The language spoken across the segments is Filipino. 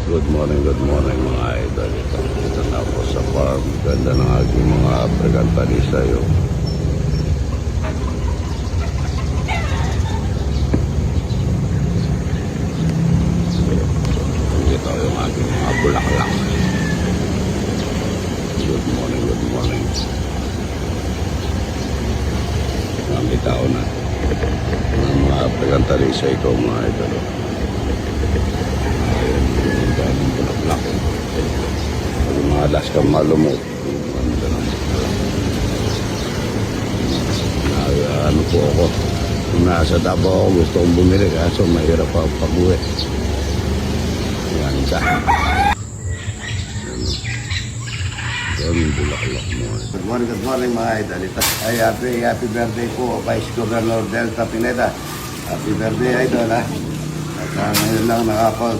Good morning mga idol. Ito na ako sa farm. Ganda ng aking mga African Talisay. Ito yung aking mga bulaklak. Good morning. Nakita ko na ng mga African Talisay ko mga idol. Daming bulaklak. Yung mga alas kang malumot. Ano po ako. Kung nasa Davao ako, gusto kong bumili. Kaso mahirap pa pag-uwi. Yan isa. Yan yung bulaklak mo. Good morning mga idol. Ay, happy birthday po, Vice Governor Delta Pineda. Happy birthday idol ha. At ngayon lang nakapag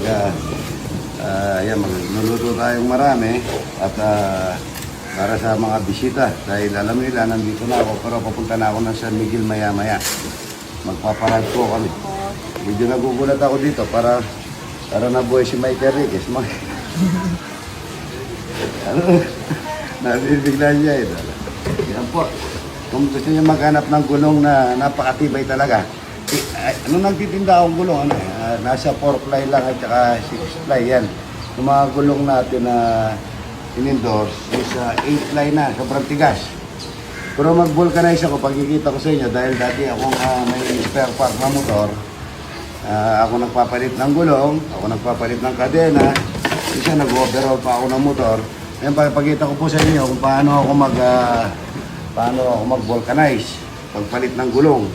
magluluto tayong marami at para sa mga bisita dahil alam nila nandito na ako pero papunta na ako ng San Miguel maya magpaparad po kami. Medyo nagugulat ako dito para nabuhay si Michael Riquez. Nabibigla niya ito. Yan po, kung gusto niya maghanap ng gulong na napakatibay talaga, ano nagtitinda akong gulong? Nasa 4 ply lang at saka 6 ply yan. Yung mga gulong natin na in-endorse is 8 ply na, sobrang tigas. Pero mag-vulcanize ako, pagkikita ko sa inyo, dahil dati akong may spare part na motor, ako nagpapalit ng gulong, ako nagpapalit ng kadena, isa nag-overall pa ako ng motor. Ngayon, pagkikita ko po sa inyo kung paano ako mag-vulcanize, pagpalit ng gulong.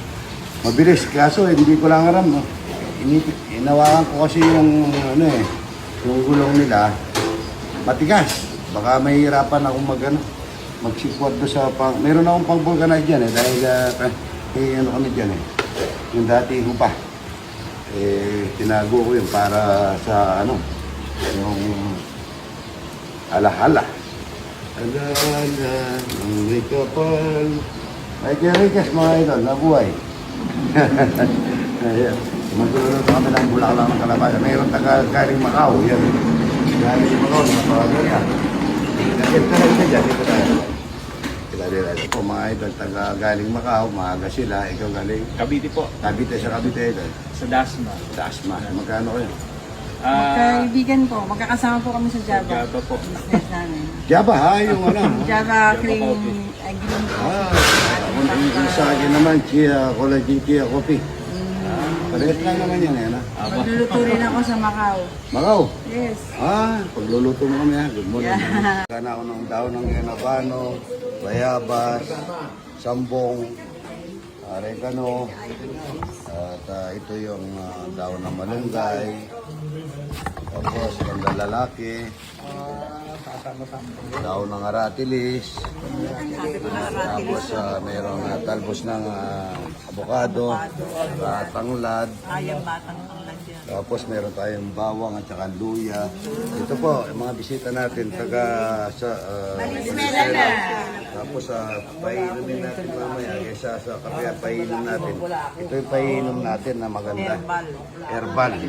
Mabilis, kaso hindi ko lang alam. Inawakan ko kasi yung gulong nila matigas. Baka mahihirapan ako magsikwad do sa meron akong pang-vulcanize dyan dahil kami dyan yung dati ko pa. Tinago ko yun para sa yung ala-ala. Ala-ala, may kapal. Ay, Riquez mga idol, nabuhay. Ayan. Magluluto kami ng bulaklak ng kalabasa. Mayroon galing Macau. Yan. Galing Macau. Nakapagawa yan. Ito na ito dyan. Ito tayo. Ito po mga idol. Galing Macau. Maaga sila. Ikaw galing? Cavite po. Cavite sa Cavite idol. Sa Dasma. Dasma. Magkano kayo? Kaibigan po. Magkakasama po kami sa Java. Java po. Business namin. Java ha? Yung Java cream. Green Yung sa akin naman, collagen chia coffee. Parehas lang naman yan Magluluto rin ako sa Macau. Macau? Yes. Pagluluto mo kami Good morning. Kana ako ng daon ng Enabano, bayabas, sambong, oregano, at ito yung daon ng malunggay, tapos pandalalaki, daon ng aratilis, tapos mayroong talbos ng abokado, tanglad, tapos meron tayong bawang at saka luya. Ito po, yung mga bisita natin tapos painumin natin mamaya kaysa sa kape painom natin. Ito yung painom natin na maganda.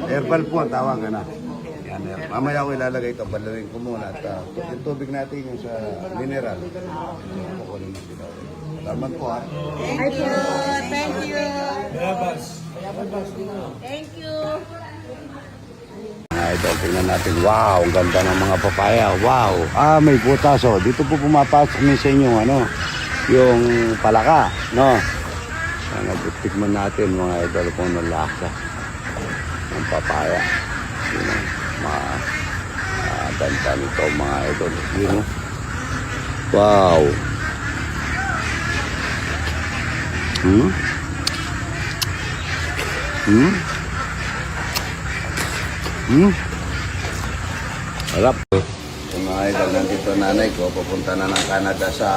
Herbal po ang tawag yan, mamaya ko ilalagay ito, balawin ko muna at yung tubig natin yung sa mineral. Salamat po Thank you. Thank you. Ito, tingnan natin. Wow, ang ganda ng mga papaya. Wow. May butas. Dito po pumapasok minsan yung yung palaka. No? Tikman natin mga idol kung nalasa ng papaya. Ganda nito mga idol. Wow. Harap. Yung mga idol, nandito nanay ko, pupunta na ng Canada sa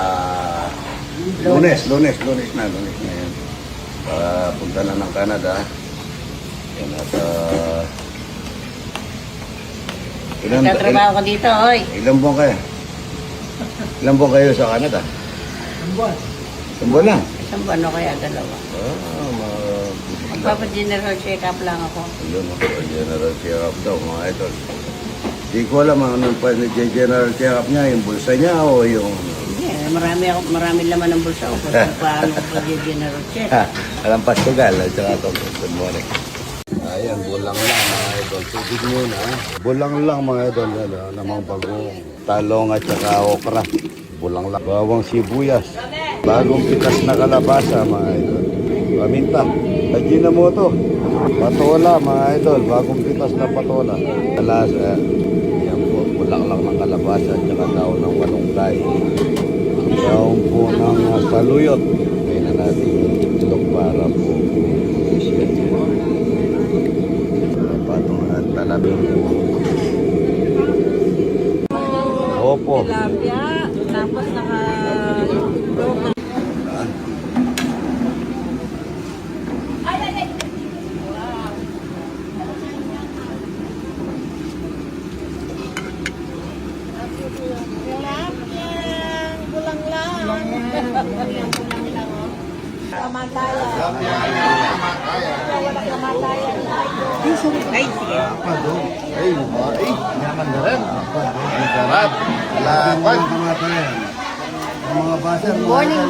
Lunes na yan. Punta na ng Canada. Yan at Nagtatrabaho ko dito, oy. Ilang buwan kayo? Ilang buwan kayo sa Canada? Isang buwan lang? Isang buwan o kaya dalawa. Magpapa-general check-up lang ako. Ayun, general check-up daw mga idol. Hindi ko alam ano pa general check-up niya, yung bulsa niya o yung... Yeah, marami laman ng bulsa ko. Kung paano ko pag-general check. Alam pastugal at saka ito. Good morning. Ayan, bulang lang mga idol. Tubig muna. Bulang lang mga idol. Namang bagong talong at saka okra. Bulang lang. Bawang sibuyas. Bagong pitas na kalabasa mga idol. Paminta. Ajinomoto. Patola mga idol. Bagong pitas na patola. Kalasa. Yan po. Bulang lang ng kalabasa at saka daon ng walunggay. Daon po ng saluyot. Kaya na natin yung itlog para po. Patong at talabing po. Opo. Tilapia, tapos Ay, sige. Ay, naman na rin. Sarap. Lapat. Mga basa. Good morning.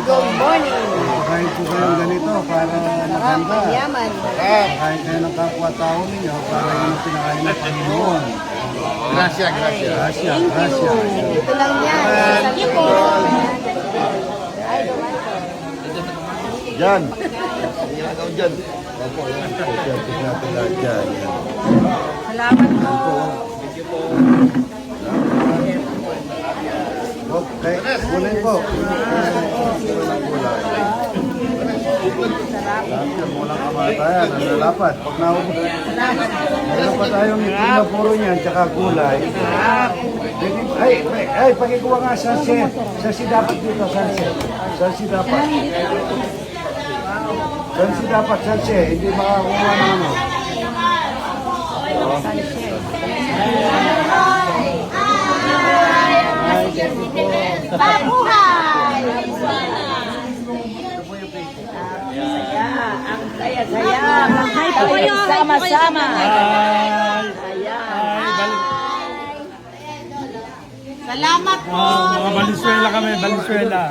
Kain po kayong ganito para maganda. Yaman. Kain kayo ng kapwa-tao ninyo para yun ang pinakain ng Panginoon. Gracias. Ito lang yan. Thank you po. Diyan. Ginagaw dyan. Opo, yan. Pagkakas natin lahat dyan. Yan. salamat po. Okay, kulay po. Walang kamatayan, ang lalapat. Pag naubos. Meron pa tayong itim na puro niyan, tsaka gulay. Ay, pagkikuha nga, Sanse. Sanse dapat dito, Sanse. Sanse dapat. Sanse dapat, Sanse. Hindi makakuha ng ano. Pabuhay! Ang saya-saya. Mahay po kayo. Sama-sama. Salamat po. Mga Valenzuela kami, Valenzuela.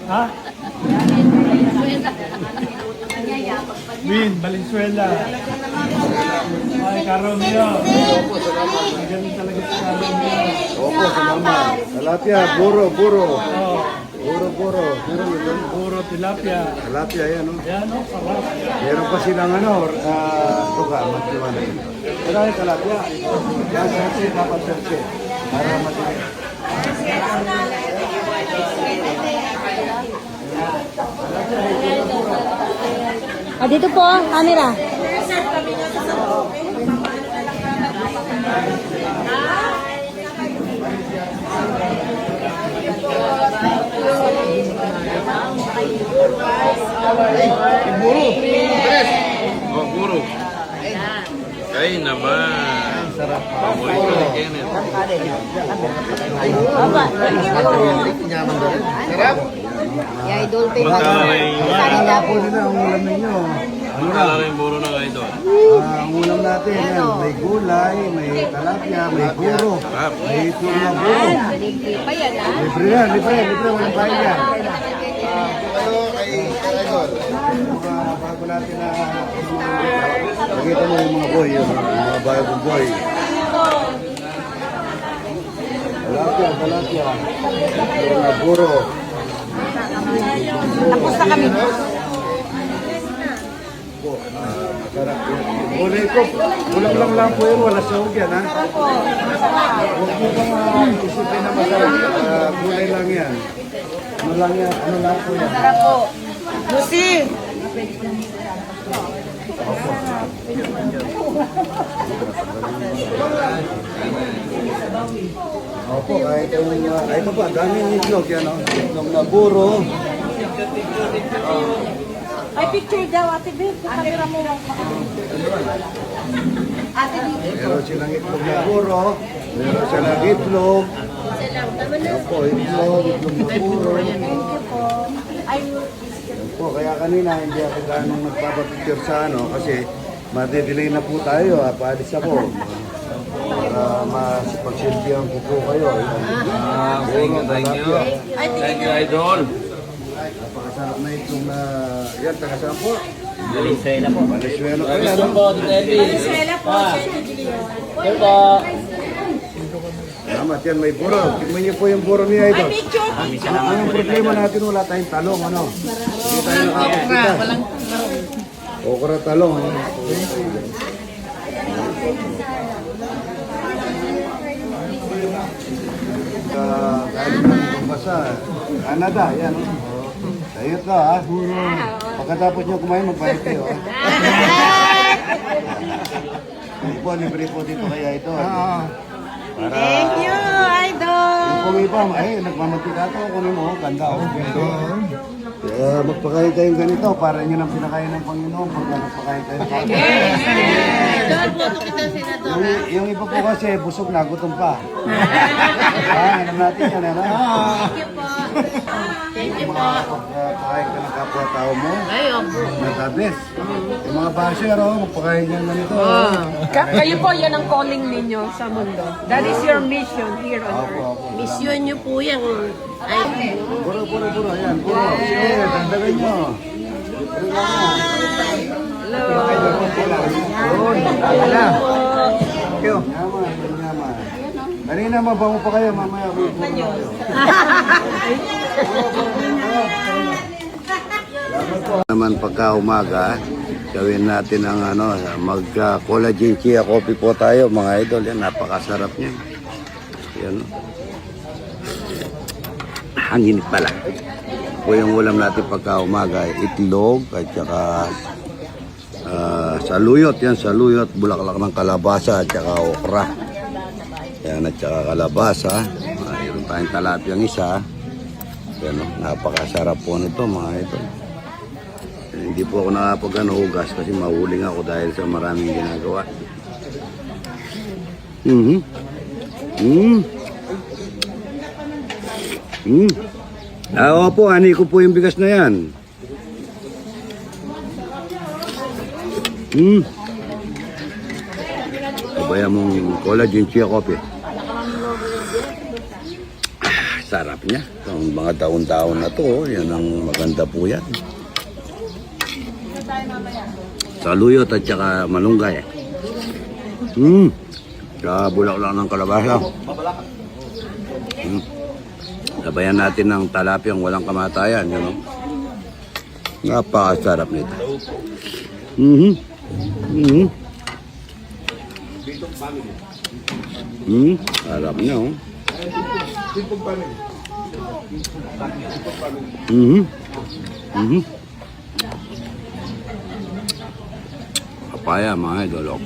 Ha? Win, Valenzuela. Ay, Caromio. Magaling talaga si Caromio. Opo, salamat. Talapia, buro. Buro. Meron doon. Puro tilapia. Talapia, yan, no? Yan o, sarap. Meron pa silang ano, tuka, magdiwala yun. Pero ay talapia. Yan, Sanse, dapat Sanse. Para matinig. Dito po, camera. Oh, guru. Ay naman. Sarap. Pamoy ko ni Kenneth. Sarap. Yeah, idol pa Magkala Ako nila ang ulam ninyo. rin buro ng idol. Ang ulam natin, yan, may gulay, may talapia, may buro, Sarap. may itlog na buro. pa yan, ha? Libre yan, libre, walang bayan yan. Kayo kay Idol. Bago natin na nakita mo yung mga boy, yung mga bagong boy. Talapia. Mga buro. Tapos na kami. Masarap yan. Gulay ko, kulang lang po yun, wala sahog yan ha. Huwag mo kang isipin na masarap. Gulay lang yan. Ano lang po yan. Tara po. Lucy! Opo, kahit yung, ito pa, daming itlog yan o. Itlog na buro. Ay, picture daw, Ate Beth. Camera mo. Meron silang itlog na buro. Meron silang itlog. Opo, itlog na buro. Opo, kaya kanina hindi ako ganong nagpapapicture sa ano kasi Madedelay na po tayo. Paalis ako. Para masipagsilbihan ko po kayo. Thank you, thank you. Thank you, Idol. Napakasarap na itong yan, taga-saan po? Valenzuela po. Valenzuela po yan. Venezuela po, Salamat yan, may buro. Tignan niyo po yung buro ni Idol. Ang problema natin, wala tayong talong, ano? Hindi tayo nakakakita. Okra talong, ano? Galing ng basa. Canada, yan. Sa'yo to, ha? Pagkatapos nyo kumain, magbayad kayo, ha? Po, libre po dito kaya ito. Para... Thank you, Idol! Yung pong iba, ay, nagmamantika ito. Kunin mo, ganda, oh. Kaya magpakain kayong ganito para nyo nang pinakain ng Panginoon pagka nagpakain kayo. Yung iba po kasi, busog na, gutom pa. Alam natin yan, ano? Thank you po. Pagpakain ka ng kapwa-tao mo, Ay, opo. nagkabes. Yung mga basher, oh, magpakain yan ganito. Kayo po, yan ang calling ninyo sa mundo. That is your mission here on Opo, earth. opo. Misyon niyo po yan. Ay, Puro, yan, puro. Sige, dagdagan nyo. Thank you. Yaman. Kanina mabango pa kayo, mamaya. Naman pagka umaga, gawin natin ang mag-collagen chia coffee po tayo, mga idol. Yan, napakasarap niya. Yan. Hangin pala. Po yung ulam natin pagka umaga, itlog at saka saluyot. Yan, saluyot, bulaklak ng kalabasa at saka okra. Yan, at saka kalabasa. Mayroon tayong talapyang isa. Yan, napakasarap po nito, mga ito. Hindi po ako nakapag-hugas kasi mahuling ako dahil sa maraming ginagawa. Oo po, ani ko po yung bigas na yan. Sabayan mong collagen chia coffee. Sarap niya. Itong mga daon-daon na to, yan ang maganda po yan. Saluyot at saka malunggay. Sa bulaklak ng kalabasa. Sabayan natin ng talapyang walang kamatayan. You know? Napakasarap nito. Sarap niya, oh. Papaya, mga idol, oh.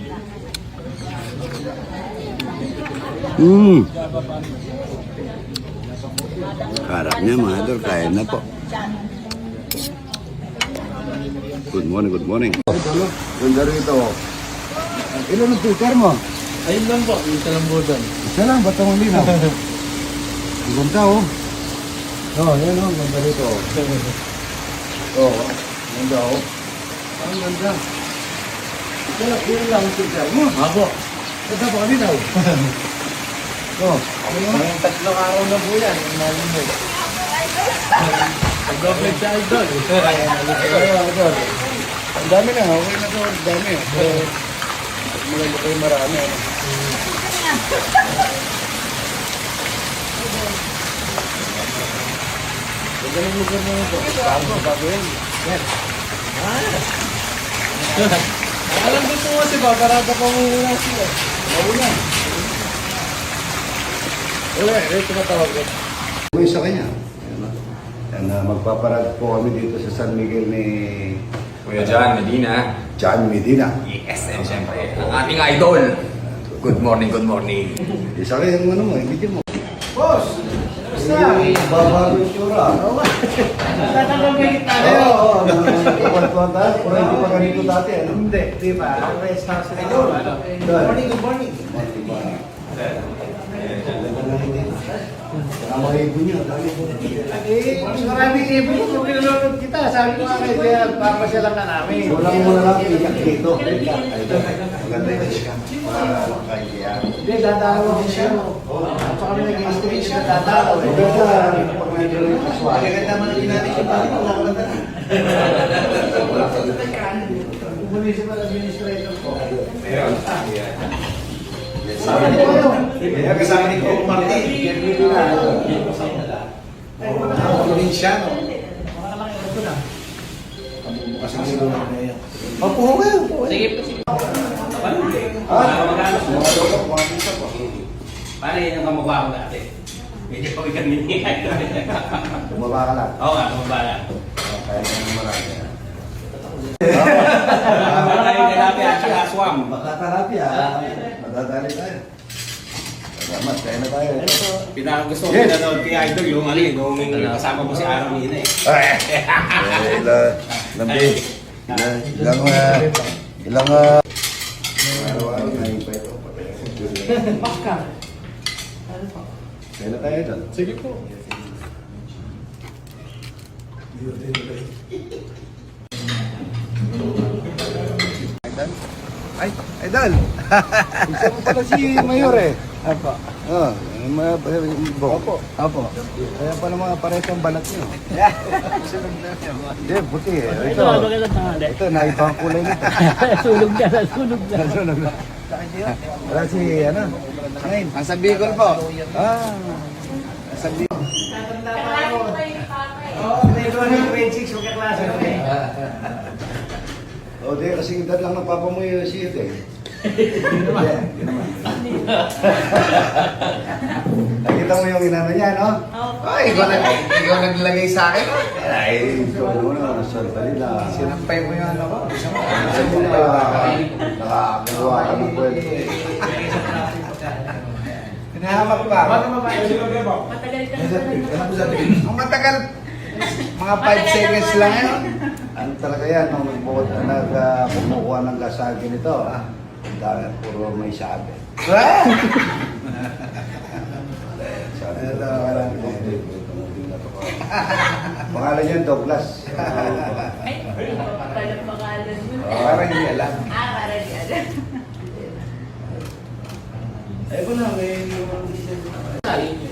Sarap niya, mga idol. Kain na po. Good morning, good morning. Ganda rito. Ilan ang filter mo? Ayun lang po, yung talambudan. Isa lang, ba't ang linaw? Ang ganda, oh. Yan, oh. Ganda rito, oh. Ganda, oh. Ang ganda. Ilan lang ang filter mo? Ako. Ganda pa linaw. Ang tatlong araw na po yan. Pag-double sa idol. Ang dami na, okay na to. Ang dami. Maganda kayo marami. Magaling lugar na ito. Bago yan. Alam ko po kasi ba, karada pa muna sila. Mauna. Ito matawag ko. May isa kanya. Magpaparad po kami dito sa San Miguel ni Kuya John Medina. John Medina. Yes, and syempre, ang ating idol. Good morning, good morning. Isa kayo yung ano mo, ibigin mo. Boss! Basta! Babago yung tsura. Tatanggapin tayo. Oo, nagkakantuan tayo. Pero hindi pa ganito dati. Hindi. Di ba? Rest house na idol. Good morning, good morning. Saka mga ibon nyo. Mas maraming ibon yung pinanonood kita. Sabi ko nga kayo, kaya papasyalan na namin. Walang muna lang piyak dito. Maganda yun. Kaya. Hindi, dadalaw ako siya. At saka kami nag-i-street siya, dadalaw. Maganda, pag medyo rin kaswali. Maganda man natin yung pari, wala ko lang na. Municipal administrator ko. Kasama ni Coco Martin. Provinciano. Opo kayo. Sige po, sige. Paano yun ang kamukha ko dati? Medyo pa kami Tumaba ka lang. Oo nga, kamukha lang. Kaya naman marami. Maraming tilapia at saka aswang. Baka talapia. Madadali tayo. Salamat, kaya na tayo. Pinakagusto ko Yes. pinanood kay Idol yung nung kasama ko si Aaron Nina eh. Ilang araw-araw na yung pa ito. Baka. Kaya na tayo doon. Sige po. Ay, Idol! Isa mo pala si Mayor eh. Apo. Oo, Opo. Opo. Kaya pala mga parehas ang balat niyo. Hindi, buti eh. Ito, ito naibang kulay nito. Sunog na. Nasunog na. Wala si, ano? Ngayon. Ang San Bicol po. Ah. Ang San Bicol. O, di, kasing edad lang ng papa mo yung siya eh. Hindi naman. Nakita mo yung inano niya, no? Ay, ikaw naglagay sa akin. Ay, ikaw muna. Sandali na. Sinampay mo yung ano ko. Sinampay mo nakakagawa ka ng kwento. Hinahamak pa. Ang matagal. Mga 5 seconds lang yan. Ano talaga yan, nung kumukuha ng gasagi nito, dahil puro may sabi. Pangalan niyan, Douglas. Parang hindi alam.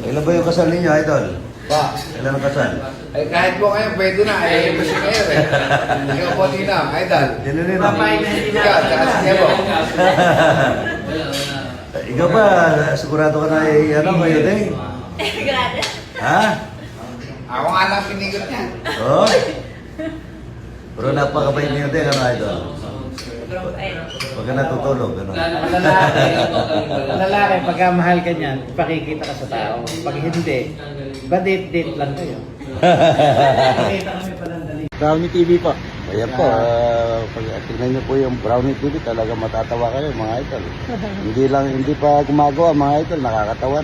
Ilan ba yung kasal ninyo, Idol? Pa. Ilan ang kasal? Ay, kahit po kayo, pwede na. Ay, kasi kayo eh. Ikaw po, Tina, Idol. Sino rin? Ikaw, tsaka si Nebo. Ikaw ba, sigurado ka na ano ngayon eh? Ha? Ako nga lang pinigot niya. Oo? Pero napakabait niyo din, ano, Idol? Pag ka natutulog, ano? Lalaki, pagka mahal ka niyan, ipakikita ka sa tao. Pag hindi, ba-date-date lang kayo. Brownie TV po. Ayan po, pag tingnan niyo po yung Brownie TV, talaga matatawa kayo mga idol. Hindi pa gumagawa mga idol, nakakatawan.